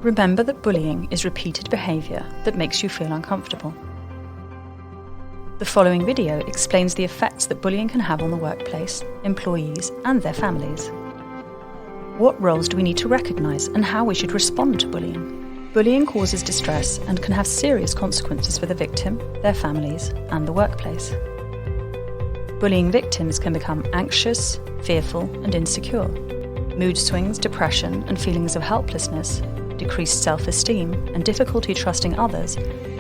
Remember that bullying is repeated behaviour that makes you feel uncomfortable. The following video explains the effects that bullying can have on the workplace, employees, and their families. What roles do we need to recognise and how we should respond to bullying? Bullying causes distress and can have serious consequences for the victim, their families, and the workplace. Bullying victims can become anxious, fearful, and insecure. Mood swings, depression, and feelings of helplessness, decreased self-esteem, and difficulty trusting others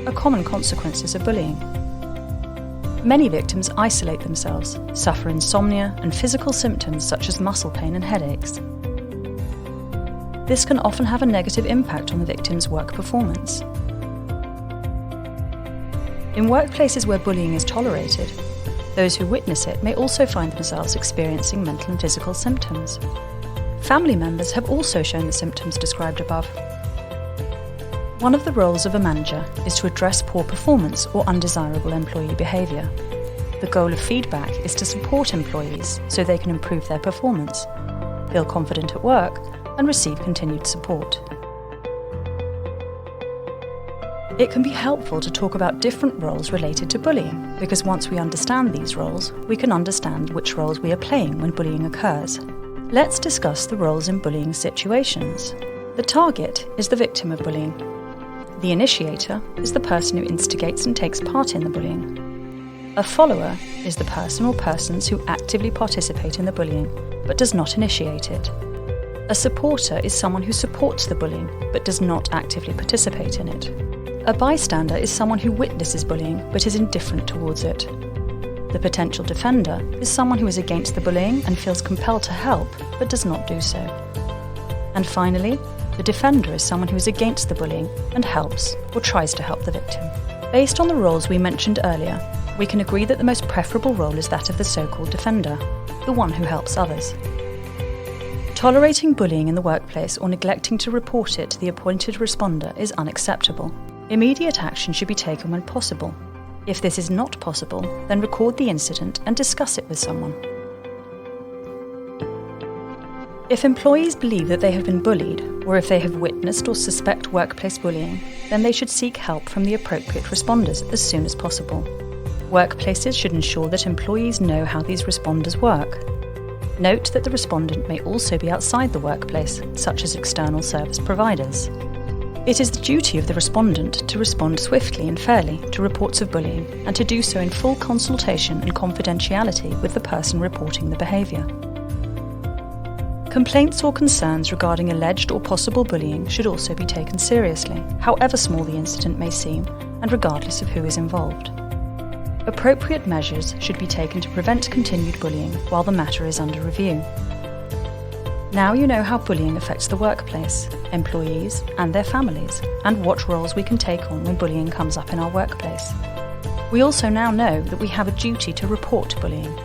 are common consequences of bullying. Many victims isolate themselves, suffer insomnia and physical symptoms such as muscle pain and headaches. This can often have a negative impact on the victim's work performance. In workplaces where bullying is tolerated, those who witness it may also find themselves experiencing mental and physical symptoms. Family members have also shown the symptoms described above. One of the roles of a manager is to address poor performance or undesirable employee behaviour. The goal of feedback is to support employees so they can improve their performance, feel confident at work, and receive continued support. It can be helpful to talk about different roles related to bullying, because once we understand these roles, we can understand which roles we are playing when bullying occurs. Let's discuss the roles in bullying situations. The target is the victim of bullying. The initiator is the person who instigates and takes part in the bullying. A follower is the person or persons who actively participate in the bullying, but does not initiate it. A supporter is someone who supports the bullying, but does not actively participate in it. A bystander is someone who witnesses bullying, but is indifferent towards it. The potential defender is someone who is against the bullying and feels compelled to help, but does not do so. And finally, the defender is someone who is against the bullying and helps or tries to help the victim. Based on the roles we mentioned earlier, we can agree that the most preferable role is that of the so-called defender, the one who helps others. Tolerating bullying in the workplace or neglecting to report it to the appointed responder is unacceptable. Immediate action should be taken when possible. If this is not possible, then record the incident and discuss it with someone. If employees believe that they have been bullied, or if they have witnessed or suspect workplace bullying, then they should seek help from the appropriate responders as soon as possible. Workplaces should ensure that employees know how these responders work. Note that the respondent may also be outside the workplace, such as external service providers. It is the duty of the respondent to respond swiftly and fairly to reports of bullying, and to do so in full consultation and confidentiality with the person reporting the behaviour. Complaints or concerns regarding alleged or possible bullying should also be taken seriously, however small the incident may seem, and regardless of who is involved. Appropriate measures should be taken to prevent continued bullying while the matter is under review. Now you know how bullying affects the workplace, employees, and their families, and what roles we can take on when bullying comes up in our workplace. We also now know that we have a duty to report bullying.